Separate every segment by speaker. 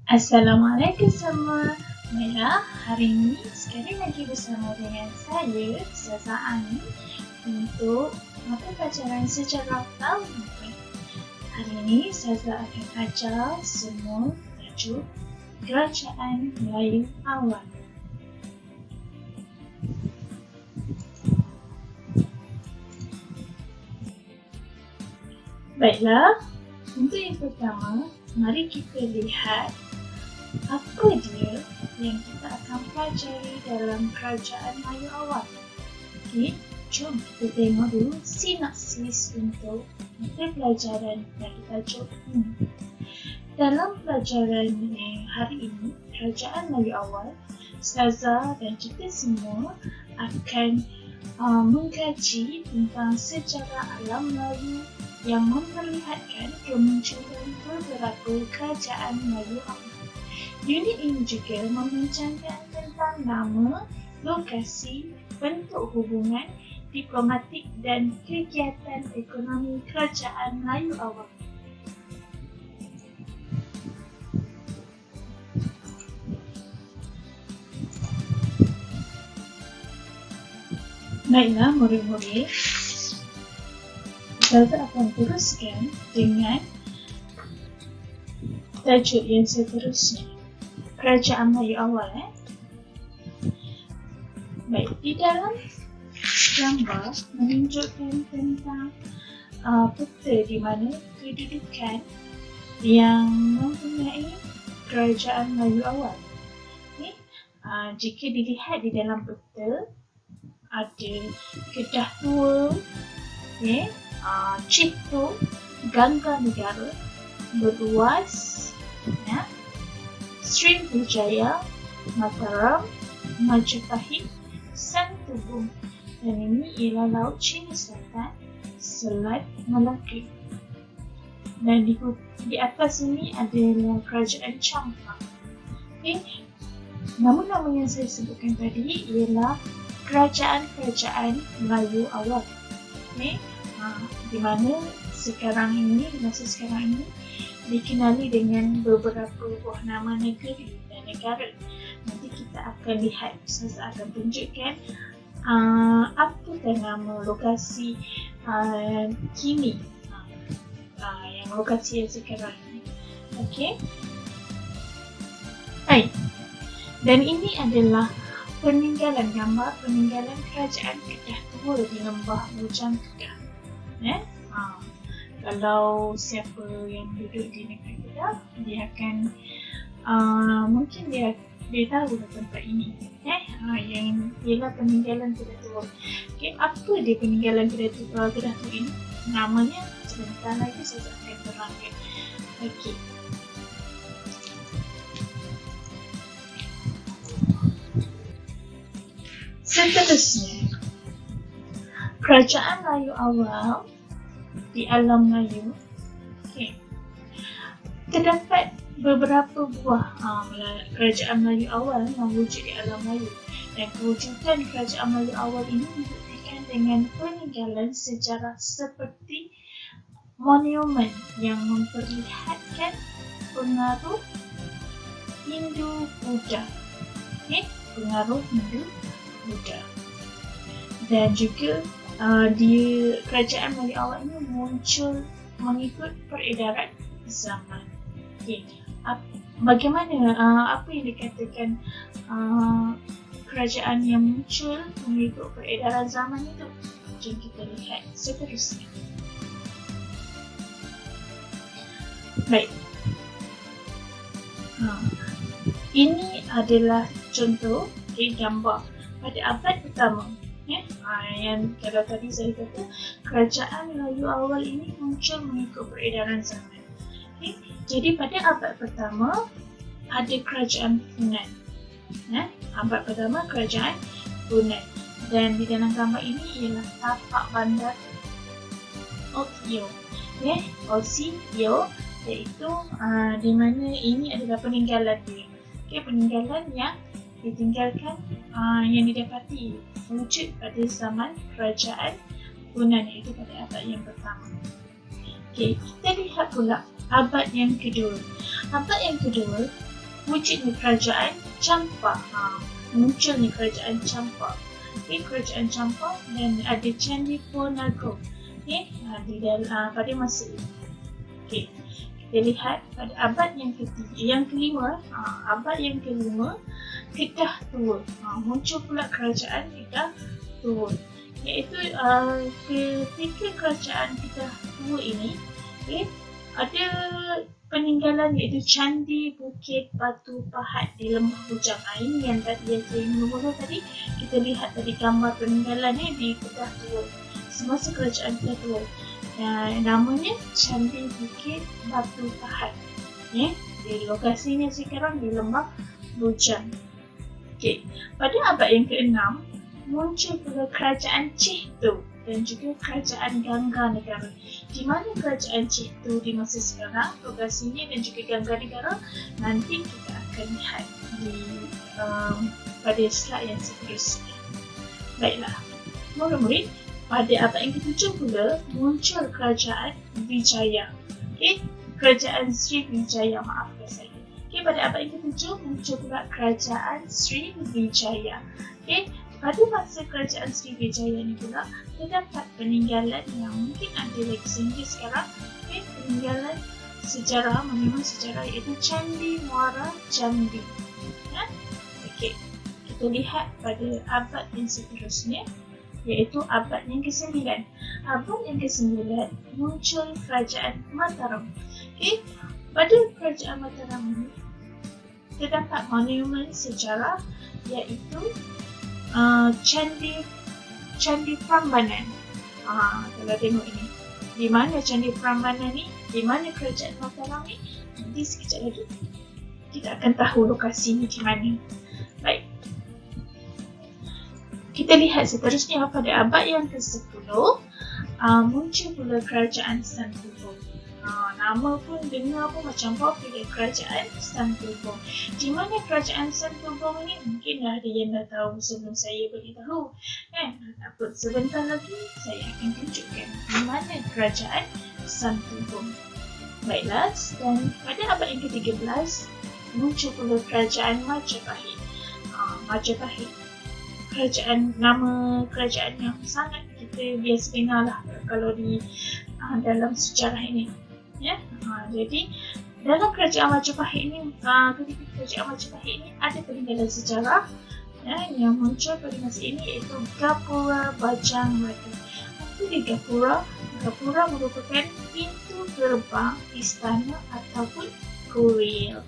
Speaker 1: Assalamualaikum semua. Baiklah, hari ini sekali lagi bersama dengan saya, Ustazah Ani, untuk mata pelajaran sejarah tahun 4. Hari ini Ustazah akan ajar semua tajuk Kerajaan Melayu Awal. Baiklah, untuk yang pertama, mari kita lihat apa dia yang kita akan pelajari dalam Kerajaan Melayu Awal. Okey, jom kita tengok dulu sinopsis untuk mata pelajaran dari tajuk ini. Dalam pelajaran hari ini, Kerajaan Melayu Awal, Ustazah dan kita semua akan mengkaji tentang sejarah alam Melayu yang memperlihatkan kemunculan beberapa kerajaan Melayu awal. Unit ini juga membincangkan tentang nama, lokasi, bentuk hubungan diplomatik dan kegiatan ekonomi kerajaan Melayu awal. Baiklah murid-murid, Ustazah akan teruskan dengan tajuk yang seterusnya, Kerajaan Melayu Awal. Baik, di dalam gambar menunjukkan tentang peta di mana kedudukan yang mempunyai Kerajaan Melayu Awal. Okay. Jika dilihat di dalam peta, ada Kedah Tua, Cipto, Gangga Negara, Berluas, Sriwijaya, Mataram, Majapahit, Santubong, dan ini ialah Laut Cina Selatan, Selat Melaka. Dan di atas ini adalah Kerajaan Champang. Nama-nama yang saya sebutkan tadi ialah kerajaan-kerajaan Melayu awal. Di mana sekarang ini, masa sekarang ini dikenali dengan beberapa buah nama negeri dan negara. Nanti kita akan lihat, saya akan tunjukkan apakah nama lokasi kini, yang lokasi yang sekarang ini. Okey. Baik. Dan ini adalah peninggalan gambar peninggalan kerajaan Kedah Tua di lembah Bujang Kedah. Kalau siapa yang duduk di negeri Kedah, dia akan mungkin dia tahu tempat ini. Yang ialah peninggalan Kedah Tua. Okey, apa dia peninggalan Kedah Tua ini? Namanya sebentar lagi saya akan terangkan. Okey. Seterusnya, Kerajaan Melayu Awal di alam Melayu. Terdapat beberapa buah kerajaan Melayu awal yang wujud di alam Melayu, dan kewujudan kerajaan Melayu awal ini dibuktikan dengan peninggalan sejarah seperti monumen yang memperlihatkan pengaruh Hindu-Buddha. Pengaruh Hindu-Buddha. Dan juga di kerajaan Melayu awal ini muncul mengikut peredaran zaman. Bagaimana apa yang dikatakan kerajaan yang muncul mengikut peredaran zaman itu? Jom kita lihat seterusnya. Baik. Ini adalah contoh gambar pada abad pertama. Yang kalau tadi saya kata kerajaan Melayu awal ini muncul mengikut peredaran zaman. Jadi pada abad pertama ada kerajaan Funan. Abad pertama kerajaan Funan, dan di dalam gambar ini ialah tapak bandar Ocio, Ocio, iaitu di mana ini adalah peninggalan dia. Peninggalan yang ditinggalkan, yang didapati wujud pada zaman kerajaan Funan, iaitu pada abad yang pertama. Kita lihat pula abad yang kedua. Abad yang kedua wujudnya kerajaan Champa. Munculnya kerajaan Champa. Kerajaan Champa dan ada Candi Ponago. Di dalam pada masa ini. Kita lihat pada abad yang kelima, abad yang kelima, Kedah Tua. Muncul pula kerajaan Kedah Tua. Iaitu ketika kerajaan Kedah Tua ini, ada peninggalan iaitu Candi Bukit Batu Pahat di Lembah Bujang. Ini yang tadi saya mula tadi, kita lihat tadi gambar peninggalannya di Kedah Tua. Semasa kerajaan Kedah Tua. Namanya Candi Bukit Batu Pahat. Di lokasinya sekarang di Lembah Bujang. Pada abad yang ke-6, muncul pula kerajaan Cihtu dan juga kerajaan Gangga Negara. Di mana kerajaan Cihtu di masa sekarang, lokasinya dan juga Gangga Negara, nanti kita akan lihat pada slide yang seterusnya. Baiklah, murid-murid, pada abad yang ke-7 pula muncul kerajaan Wijaya. Kerajaan Sriwijaya, maafkan saya. Pada abad yang ke-7 muncul pula kerajaan Sriwijaya. Pada masa kerajaan Sriwijaya ni pula terdapat peninggalan yang mungkin ada lagi sehingga sekarang. Peninggalan sejarah, monumen sejarah iaitu Candi Muara Jambi. Kita lihat pada abad yang seterusnya, iaitu abad yang ke-9. Abad yang ke-9 muncul kerajaan Mataram. Pada kerajaan Mataram ini terdapat monumen sejarah iaitu Candi Prambanan. Kalau tengok ini, di mana Candi Prambanan ni, di mana kerajaan Mataram ni, nanti sekejap lagi kita akan tahu lokasinya di mana. Baik, kita lihat seterusnya pada abad yang ke-10 muncul pula kerajaan Santubong. Nama pun dengar pun macam popular, kerajaan Santubong. Di mana kerajaan Santubong ni mungkin ada yang dah tahu sebelum saya beritahu. Sebentar lagi saya akan tunjukkan di mana kerajaan Santubong. Baiklah, dan pada abad yang ke-13 muncul pula kerajaan Majapahit. Majapahit, nama kerajaan yang sangat kita biasa dengar lah kalau di dalam sejarah ini. Jadi dalam kerajaan Majapahit ini, ketika kerajaan Majapahit ini ada peninggalan sejarah yang muncul pada masa ini iaitu Gapura Bajang Ratu. Apa dia Gapura? Gapura merupakan pintu gerbang istana ataupun kuil.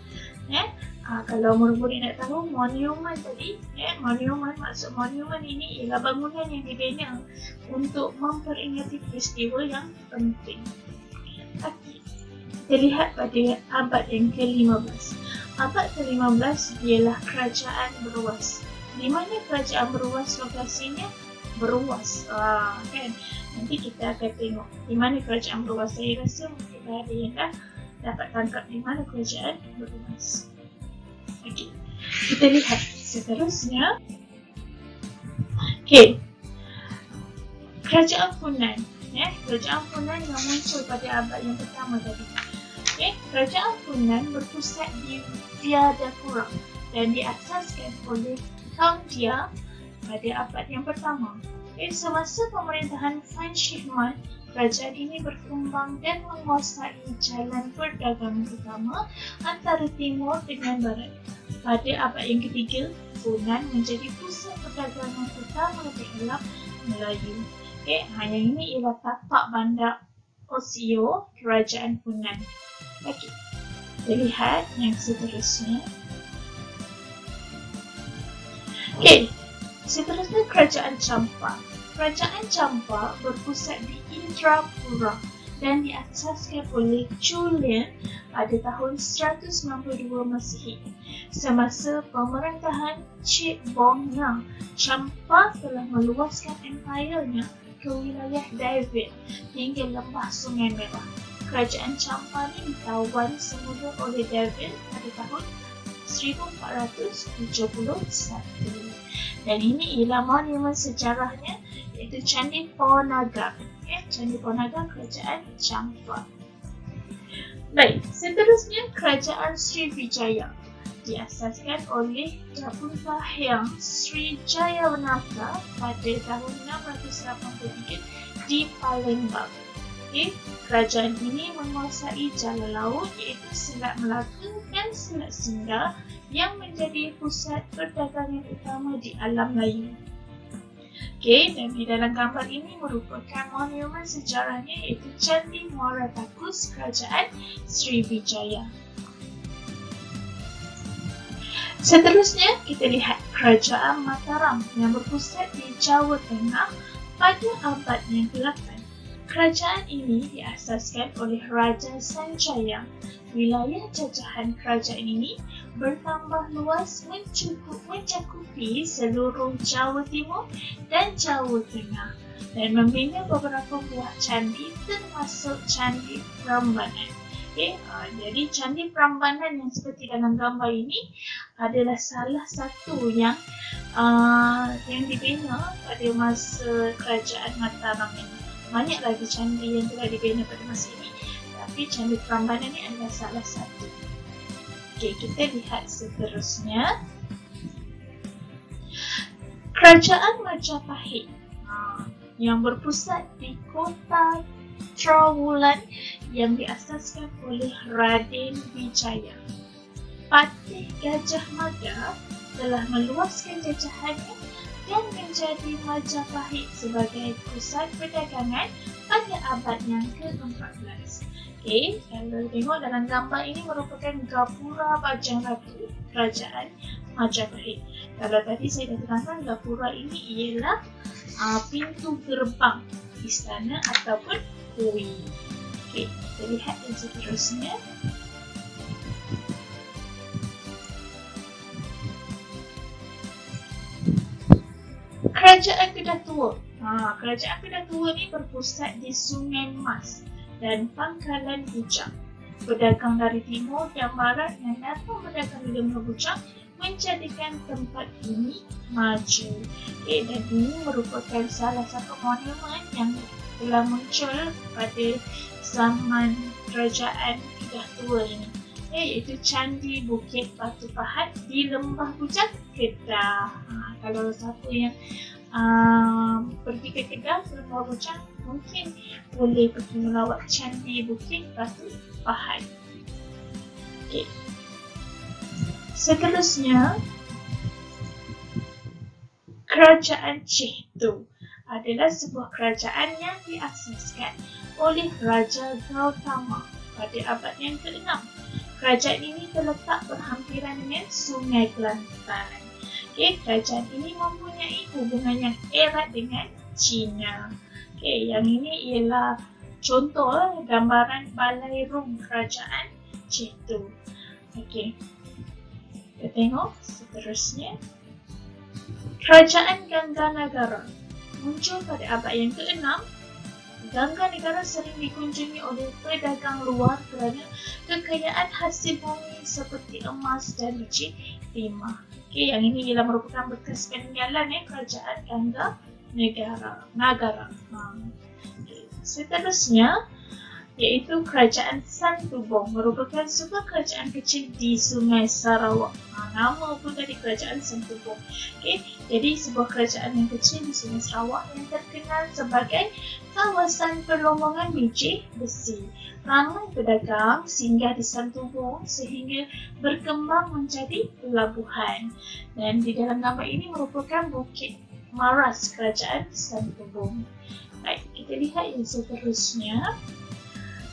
Speaker 1: Kalau murid-murid nak tahu monumen tadi, monumen, maksud monumen ini ialah bangunan yang dibina untuk memperingati peristiwa yang penting. Kita lihat pada abad yang ke-15. Abad ke-15 ialah kerajaan Beruas. Di mana kerajaan Beruas lokasinya? Beruas, kan? Nanti kita akan tengok di mana kerajaan Beruas. Saya rasa mungkin ada yang dah dapat tangkap di mana kerajaan Beruas. Kita lihat seterusnya. Kerajaan Funan. Kerajaan Funan yang muncul pada abad yang pertama tadi. Kerajaan Funan berpusat di Jayapura dan diasaskan oleh Kaum Dia pada abad yang pertama. Semasa pemerintahan Fan Shihman, kerajaan ini berkembang dan menguasai jalan perdagangan utama antara timur dengan barat. Pada abad yang ketiga, Funan menjadi pusat perdagangan utama di alam Melayu. Yang ini ialah tapak bandar Osio, kerajaan Funan. Kita lihat yang seterusnya. Seterusnya kerajaan Champa. Kerajaan Champa berpusat di Indrapura dan diasaskan oleh Chulian pada tahun 192 Masihi. Semasa pemerintahan Cik Bongna, Champa telah meluaskan empayanya ke wilayah David hingga lembah Sungai Merah. Kerajaan Champa ini ditawan semula oleh David pada tahun 1471. Dan ini ialah monumen sejarahnya iaitu Candi Ponagar. Candi Ponagar kerajaan Champa. Baik, seterusnya kerajaan Sriwijaya. diasaskan oleh Jabullah yang Srijayawanarka pada tahun 683 di Palembang. Kerajaan ini menguasai jalan laut iaitu Selat Melaka dan Selat Sunda yang menjadi pusat perdagangan utama di alam Melayu. Dan di dalam gambar ini merupakan monumen sejarahnya iaitu Candi Muara Takus Kerajaan Sriwijaya. Seterusnya, kita lihat Kerajaan Mataram yang berpusat di Jawa Tengah pada abad yang ke-8. Kerajaan ini diasaskan oleh Raja Sanjaya. Wilayah jajahan kerajaan ini bertambah luas mencakupi seluruh Jawa Timur dan Jawa Tengah dan membina beberapa buah candi termasuk Candi Prambanan. Jadi Candi Prambanan yang seperti dalam gambar ini adalah salah satu yang dibina pada masa Kerajaan Mataram ini. Banyak lagi candi yang telah dibina pada masa ini, tapi Candi Prambanan ini adalah salah satu. Kita lihat seterusnya. Kerajaan Majapahit yang berpusat di kota Trowulan yang diasaskan oleh Raden Wijaya. Patih Gajah Mada telah meluaskan jajahannya dan menjadi Majapahit sebagai pusat perdagangan pada abad yang ke-14. Kalau tengok dalam gambar ini merupakan Gapura Bajang Ratu Kerajaan Majapahit. Kalau tadi saya dah terangkan, Gapura ini ialah pintu gerbang istana ataupun hui. Kita lihat yang seterusnya. Kerajaan Kedah Tua. Kerajaan Kedah Tua ni berpusat di Sungai Mas dan Pangkalan Bujang. Pedagang dari timur dan barat yang datang berdagang di Lembah Bujang menjadikan tempat ini maju. Dan ini merupakan salah satu monumen yang telah muncul pada zaman Kerajaan Kedah Tua ini, iaitu Candi Bukit Batu Pahat di Lembah Bujang, Kedah. Kalau siapa yang pergi ke Kedah, ke Lembah Bujang, mungkin boleh pergi melawat Candi Bukit Batu Pahat. Seterusnya, Kerajaan Cihtu adalah sebuah kerajaan yang diasaskan oleh Raja Gautama pada abad yang ke-6. Kerajaan ini terletak berhampiran dengan Sungai Kelantan. Kerajaan ini mempunyai hubungan yang erat dengan China. Yang ini ialah contoh gambaran balai rum Kerajaan Cihtu. Kita tengok seterusnya. Kerajaan Gangganagara muncul pada abad yang ke-6. Gangganagara sering dikunjungi oleh pedagang luar kerana kekayaan hasil bumi seperti emas dan biji timah. Yang ini ialah merupakan bekas peninggalan Kerajaan Gangganagara. Seterusnya iaitu Kerajaan Santubong, merupakan sebuah kerajaan kecil di Sungai Sarawak. Nama pun tadi Kerajaan Santubong. Jadi sebuah kerajaan yang kecil di Sungai Sarawak yang terkenal sebagai kawasan perlombongan biji besi. Ramai pedagang singgah di Santubong sehingga berkembang menjadi pelabuhan. Dan di dalam gambar ini merupakan Bukit Maras Kerajaan Santubong. Baik, kita lihat yang seterusnya.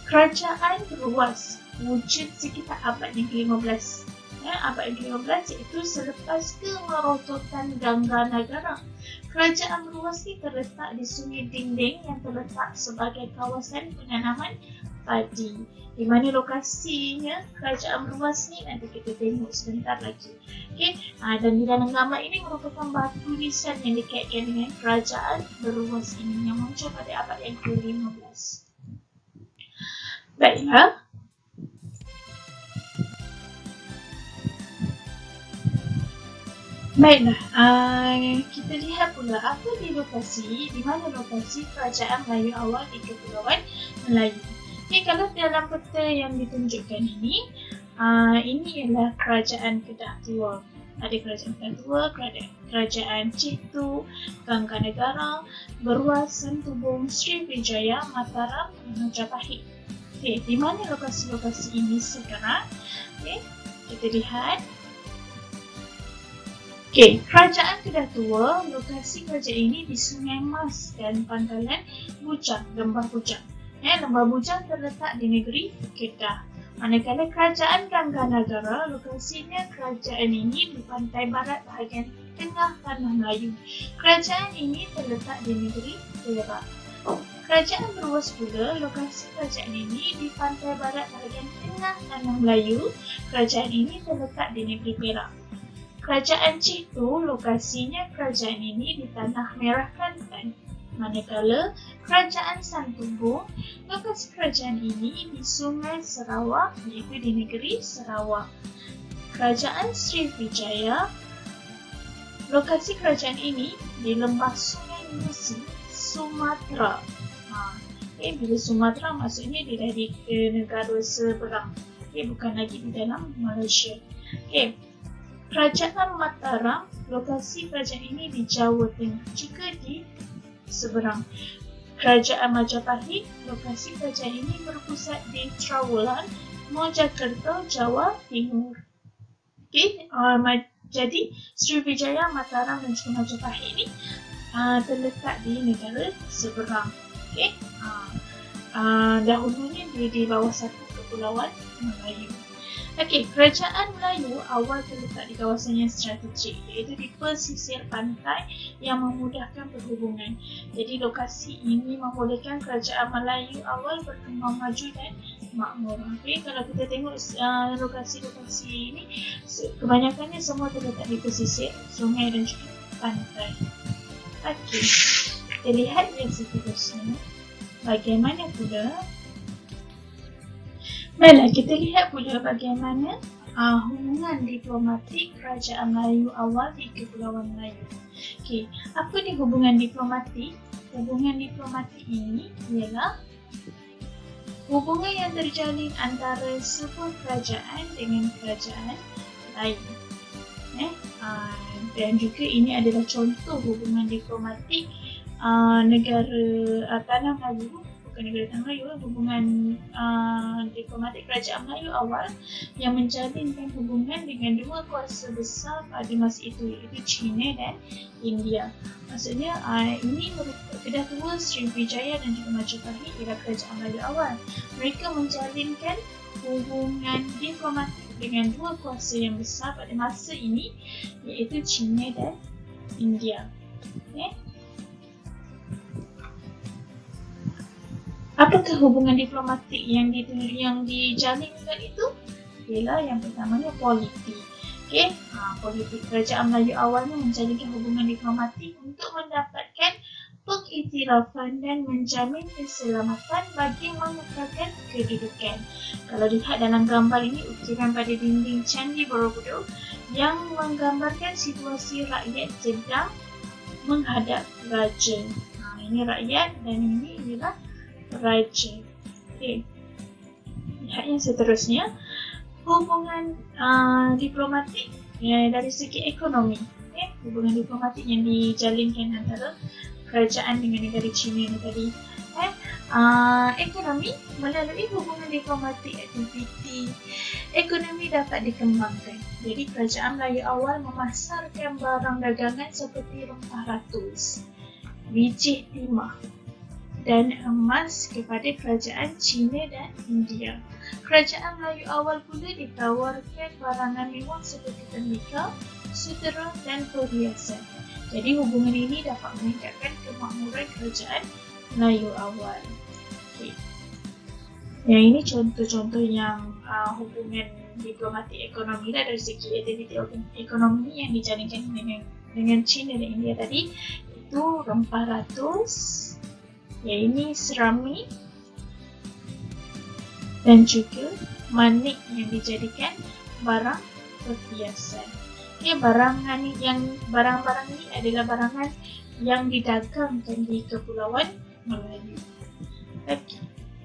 Speaker 1: Kerajaan Ruas wujud sekitar abad yang ke-15. Abad yang ke-15 iaitu selepas kemerosotan Gangganagara. Kerajaan Ruas ini terletak di Sungai Dinding yang terletak sebagai kawasan penanaman padi. Di mana lokasinya Kerajaan Ruas ni nanti kita tengok sebentar lagi. Dan di dalam gambar ini merupakan batu nisan yang dikaitkan dengan Kerajaan Ruas ini yang muncul pada abad yang ke-15. Baiklah. Kita lihat pula apa di mana lokasi kerajaan Melayu awal di Kepulauan Melayu. Kalau dalam peta yang ditunjukkan ini, Ini ialah kerajaan Kedah Tua. Ada kerajaan Kedah Tua, kerajaan Citu, Gangganegara, Beruas, Santubong, Sriwijaya, Mataram, dan Majapahit. Okey, di mana lokasi-lokasi ini sekarang? Okey, kita lihat. Okey, kerajaan Kedah Tua, lokasi kerajaan ini di Sungai Mas dan pangkalan Bujang, Lembah Bujang. Lembah Bujang terletak di negeri Kedah. Manakala kerajaan Gangganegara, lokasinya kerajaan ini di pantai barat bahagian tengah tanah Melayu. Kerajaan ini terletak di negeri Perak. Kerajaan Beruas pula, lokasi kerajaan ini di pantai barat bahagian tengah tanah Melayu. Kerajaan ini terletak di negeri Perak. Kerajaan Citu, lokasinya kerajaan ini di Tanah Merah Kelantan. Manakala kerajaan Santubong, lokasi kerajaan ini di Sungai Sarawak, iaitu di negeri Sarawak. Kerajaan Sriwijaya, lokasi kerajaan ini di lembah Sungai Musi, Sumatera. Bila Sumatera maksudnya dia dah di negara seberang, bukan lagi di dalam Malaysia. Kerajaan Mataram, lokasi kerajaan ini di Jawa Tengah, juga di seberang. Kerajaan Majapahit, lokasi kerajaan ini berpusat di Trowulan, Mojokerto, Jawa Timur. Jadi Sriwijaya, Mataram dan juga Majapahit ini terletak di negara seberang. Dahulunya di bawah satu kepulauan Melayu. Kerajaan Melayu awal terletak di kawasan yang strategik, iaitu di pesisir pantai yang memudahkan perhubungan. Jadi lokasi ini membolehkan kerajaan Melayu awal berkembang maju dan makmur. Kalau kita tengok lokasi-lokasi ini, kebanyakannya semua terletak di pesisir sungai dan juga pantai. Kita lihat yang seterusnya. Bagaimana pula? Baiklah, kita lihat pula bagaimana hubungan diplomatik kerajaan Melayu awal di Kepulauan Melayu. Apa ni hubungan diplomatik? Hubungan diplomatik ini ialah hubungan yang terjalin antara sebuah kerajaan dengan kerajaan lain. Dan juga ini adalah contoh hubungan diplomatik negara Tanah Melayu. Negara Tanah Melayu, hubungan diplomatik kerajaan Melayu awal yang menjalinkan hubungan dengan dua kuasa besar pada masa itu, iaitu China dan India. Maksudnya ini Kedah Tua, Sriwijaya dan juga Majapahit ialah kerajaan Melayu awal. Mereka menjalinkan hubungan diplomatik dengan dua kuasa yang besar pada masa ini, iaitu China dan India. Apakah hubungan diplomatik yang dijalinkan itu? Ialah yang pertamanya politik. Politik kerajaan Melayu awalnya menjalinkan hubungan diplomatik untuk mendapatkan pengiktirafan dan menjamin keselamatan bagi mengekalkan kedudukan. Kalau lihat dalam gambar ini, ukiran pada dinding Candi Borobudur yang menggambarkan situasi rakyat sedang menghadap raja. Ini rakyat dan ini ialah raja. Lihat yang seterusnya, hubungan diplomatik dari segi ekonomi. Hubungan diplomatik yang dijalinkan antara kerajaan dengan negara China ni tadi. Ekonomi, melalui hubungan diplomatik, aktiviti ekonomi dapat dikembangkan. Jadi kerajaan Melayu awal memasarkan barang dagangan seperti rempah ratus, biji timah dan emas kepada kerajaan China dan India. Kerajaan Melayu awal pula ditawarkan barangan mewah seperti tembikar, sutera dan perhiasan. Jadi hubungan ini dapat meningkatkan kemakmuran kerajaan Melayu awal. Yang ini contoh-contoh yang hubungan diplomatik ekonomi dari segi aktiviti ekonomi yang dijalinkan dengan China dan India tadi, itu rempah ratus, ini serami dan juga manik yang dijadikan barang perhiasan. Barang-barang ini adalah barangan yang didagangkan di Kepulauan Melayu.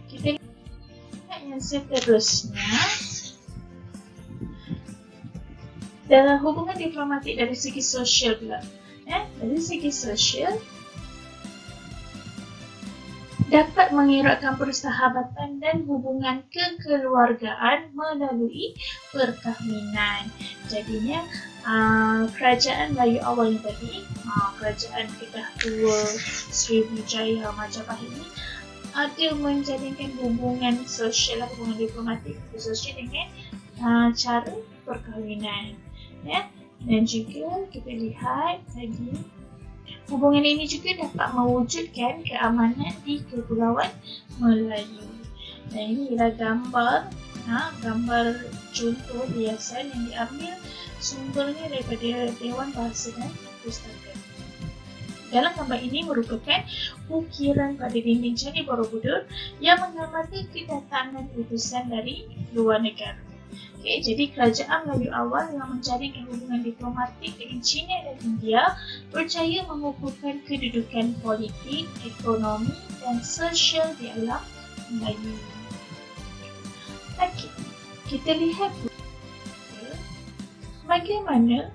Speaker 1: Kita lihat yang seterusnya. Dalam hubungan diplomatik dari segi sosial pula. Dari segi sosial, dapat mengeratkan persahabatan dan hubungan kekeluargaan melalui perkahwinan. Jadinya, kerajaan Melayu awal tadi, kerajaan Kedah Tua, Sriwijaya, Majapahit ini ada menjalinkan hubungan sosial, hubungan diplomatik sosial dengan cara perkahwinan. Dan juga kita lihat tadi, hubungan ini juga dapat mewujudkan keamanan di Kepulauan Melayu. Dan ini ialah gambar contoh hiasan yang diambil sumbernya daripada Dewan Bahasa dan Pustaka. Dalam gambar ini merupakan ukiran pada dinding Candi Borobudur yang menggambarkan kedatangan utusan dari luar negara. Jadi kerajaan Melayu awal yang menjalinkan hubungan diplomatik dengan China dan India percaya mengukuhkan kedudukan politik, ekonomi dan sosial di alam Melayu. Kita lihat bagaimana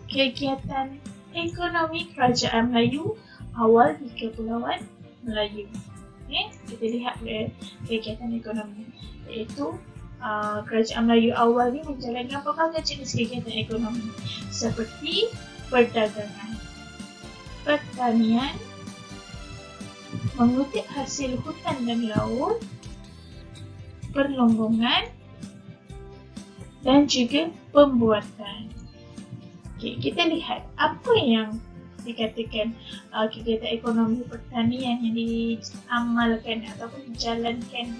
Speaker 1: kegiatan ekonomi kerajaan Melayu awal di Kepulauan Melayu. Kita lihat kegiatan ekonomi, iaitu kerajaan Melayu awal ini menjalankan pelbagai jenis kegiatan ekonomi seperti perdagangan, pertanian, mengutip hasil hutan dan laut, perlombongan dan juga pembuatan. Kita lihat apa yang dikatakan kegiatan ekonomi pertanian yang diamalkan ataupun dijalankan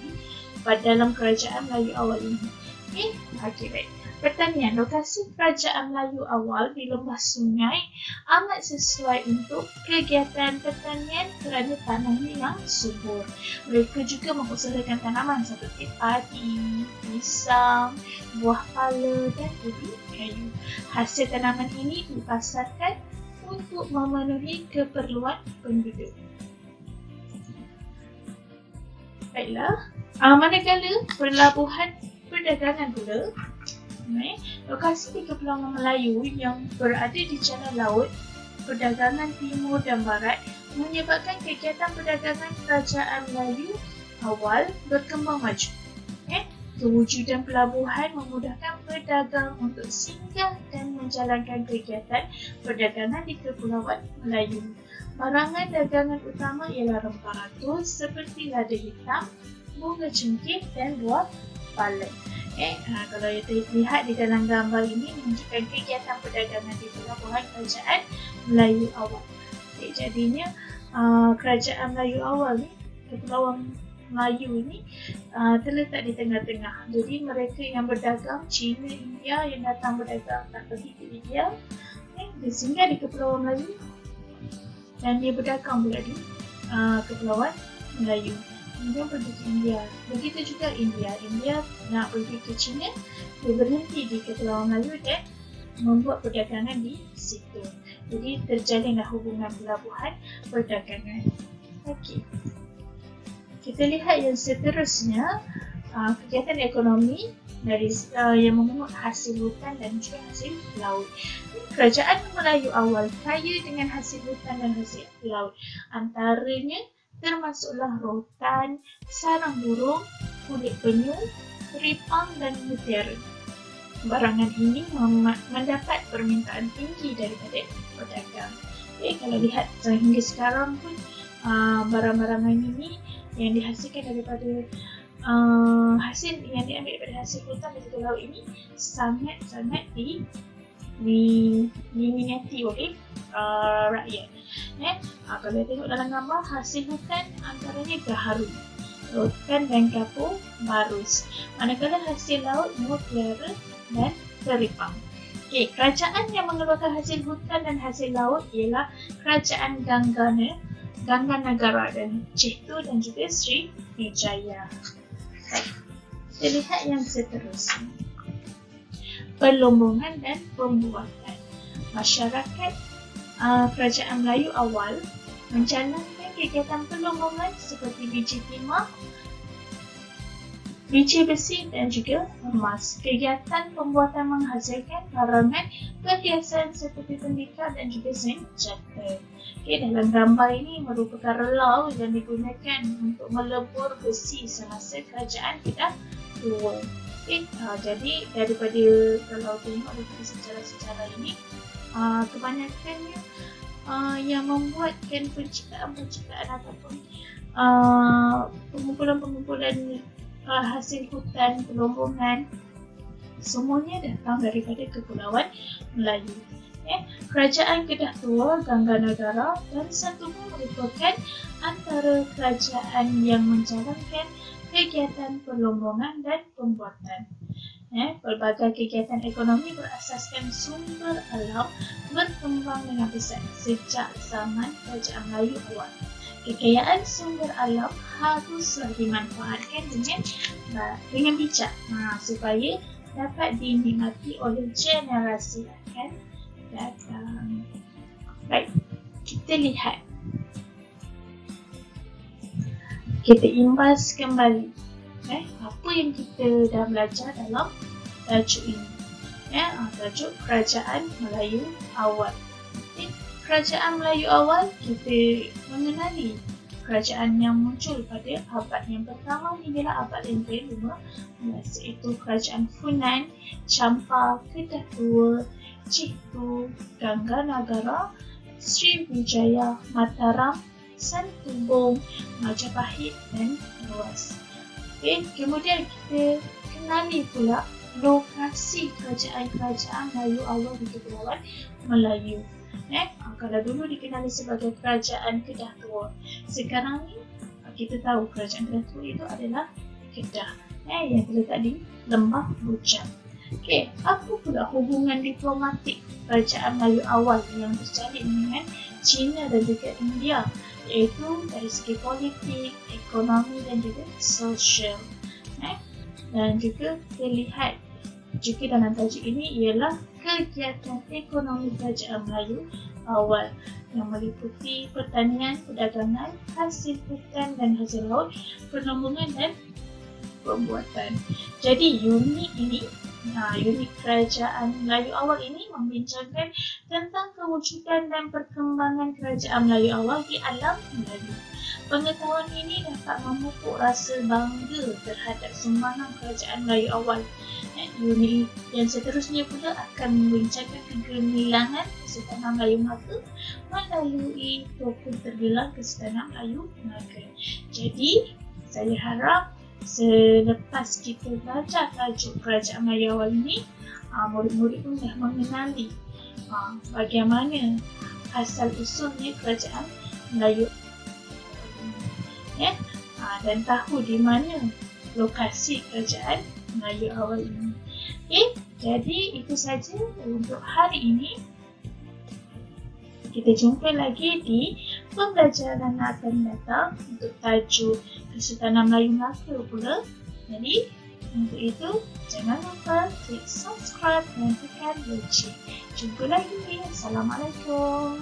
Speaker 1: dalam kerajaan Melayu awal ini. Baik. Pertanian. Lokasi kerajaan Melayu awal di lembah sungai amat sesuai untuk kegiatan pertanian kerana tanahnya yang subur. Mereka juga mengusahakan tanaman seperti padi, pisang, buah pala dan ubi kayu. Hasil tanaman ini dipasarkan untuk memenuhi keperluan penduduk. Baiklah. Manakala pelabuhan perdagangan pula, lokasi di Kepulauan Melayu yang berada di jalan laut, perdagangan timur dan barat menyebabkan kegiatan perdagangan kerajaan Melayu awal berkembang maju. Kewujudan pelabuhan memudahkan pedagang untuk singgah dan menjalankan kegiatan perdagangan di Kepulauan Melayu. Barangan dagangan utama ialah rempah ratus seperti lada hitam, bunga cengkeh dan buah pala. Kalau kita lihat di dalam gambar ini menunjukkan kegiatan perdagangan di pelabuhan kerajaan Melayu awal. Jadinya kerajaan Melayu awal ni, Kepulauan Melayu ini terletak di tengah-tengah. Jadi mereka yang berdagang, China, India yang datang berdagang nak pergi ke India, dia singgah di Kepulauan Melayu dan dia berdagang pula di Kepulauan Melayu. Kemudian pergi ke India. Begitu juga India nak pergi ke China, dia berhenti di Kepulauan Melayu dan membuat perdagangan di situ. Jadi terjalinlah hubungan pelabuhan perdagangan. Kita lihat yang seterusnya, kegiatan ekonomi dari yang memungut hasil hutan dan juga hasil laut. Kerajaan Melayu awal kaya dengan hasil hutan dan hasil laut. Antaranya termasuklah rotan, sarang burung, kulit penyu, teripang dan mutiara. Barangan ini mendapat permintaan tinggi daripada pedagang. Kalau lihat sehingga sekarang pun barang-barangan ini yang dihasilkan daripada hasil yang diambil daripada hasil hutan dan juga laut ini sangat-sangat diminati oleh rakyat. Kalau tengok dalam gambar, hasil hutan antaranya gaharu, rotan dan kapur barus. Manakala hasil laut mutiara dan teripang. Kerajaan yang mengeluarkan hasil hutan dan hasil laut ialah kerajaan Gangganagara dan Cihtu dan juga Sriwijaya. Kita lihat yang seterusnya. Perlombongan dan pembuatan. Masyarakat kerajaan Melayu awal menjalankan kegiatan perlombongan seperti biji timah, biji besi dan juga emas. Kegiatan pembuatan menghasilkan barangan perhiasan seperti tembikar dan juga senjata. Dalam gambar ini merupakan relau yang digunakan untuk melebur besi semasa kerajaan Kedah Tua. Jadi daripada kalau tengok daripada sejarah-sejarah ini, kebanyakannya yang membuatkan penciptaan ataupun pengumpulan hasil hutan, pelombongan, semuanya datang daripada Kepulauan Melayu. Kerajaan Kedah Tua Gangganagara dan satunya merupakan antara kerajaan yang menjalankan kegiatan pelombongan dan pembuatan. Pelbagai kegiatan ekonomi berasaskan sumber alam berkembang dengan pesat sejak zaman Kerajaan Melayu awal. Kekayaan sumber alam haruslah dimanfaatkan dengan bijak supaya dapat dinikmati oleh generasi akan datang. Baik, kita lihat. Kita imbas kembali apa yang kita dah belajar dalam tajuk ini. Tajuk Kerajaan Melayu Awal. Kerajaan Melayu Awal, kita mengenali kerajaan yang muncul pada abad yang pertama hinggalah abad yang ke-15, iaitu Kerajaan Funan, Champa, Kedah Tua, Cihtu, Gangganagara, Sriwijaya, Mataram, Santubong, Majapahit dan Lawas. Kemudian kita kenali pula lokasi kerajaan-kerajaan Melayu awal di Kepulauan Melayu. Kalau dulu dikenali sebagai Kerajaan Kedah Tua, sekarang ni kita tahu Kerajaan Kedah Tua itu adalah Kedah yang terletak di Lembah Bujang. Apa pula hubungan diplomatik Kerajaan Melayu awal yang terjalin dengan China dan juga India, iaitu dari segi politik, ekonomi dan juga sosial. Dan juga kita lihat juga dalam tajuk ini ialah kegiatan ekonomi Kerajaan Melayu awal yang meliputi pertanian, perdagangan, hasil hutan dan hasil laut, perlombongan dan pembuatan. Jadi unit Kerajaan Melayu awal ini membincangkan tentang kewujudan dan perkembangan Kerajaan Melayu awal di alam Melayu. Pengetahuan ini dapat memupuk rasa bangga terhadap sumbangan Kerajaan Melayu awal. Unit yang seterusnya pula akan membincangkan kegemilangan Kesultanan Melayu Melaka melalui tokoh terbilang Kesultanan Melayu Melaka. Jadi, saya harap selepas kita belajar tajuk Kerajaan Melayu awal ini, murid-murid pun dah mengenali bagaimana asal usulnya Kerajaan Melayu dan tahu di mana lokasi Kerajaan Melayu awal ini. Jadi itu saja untuk hari ini. Kita jumpa lagi di pembelajaran akan datang untuk tajuk Kesultanan Melayu Melaka pula. Jadi untuk itu jangan lupa klik subscribe dan tekan lonceng. Jumpa lagi. Assalamualaikum.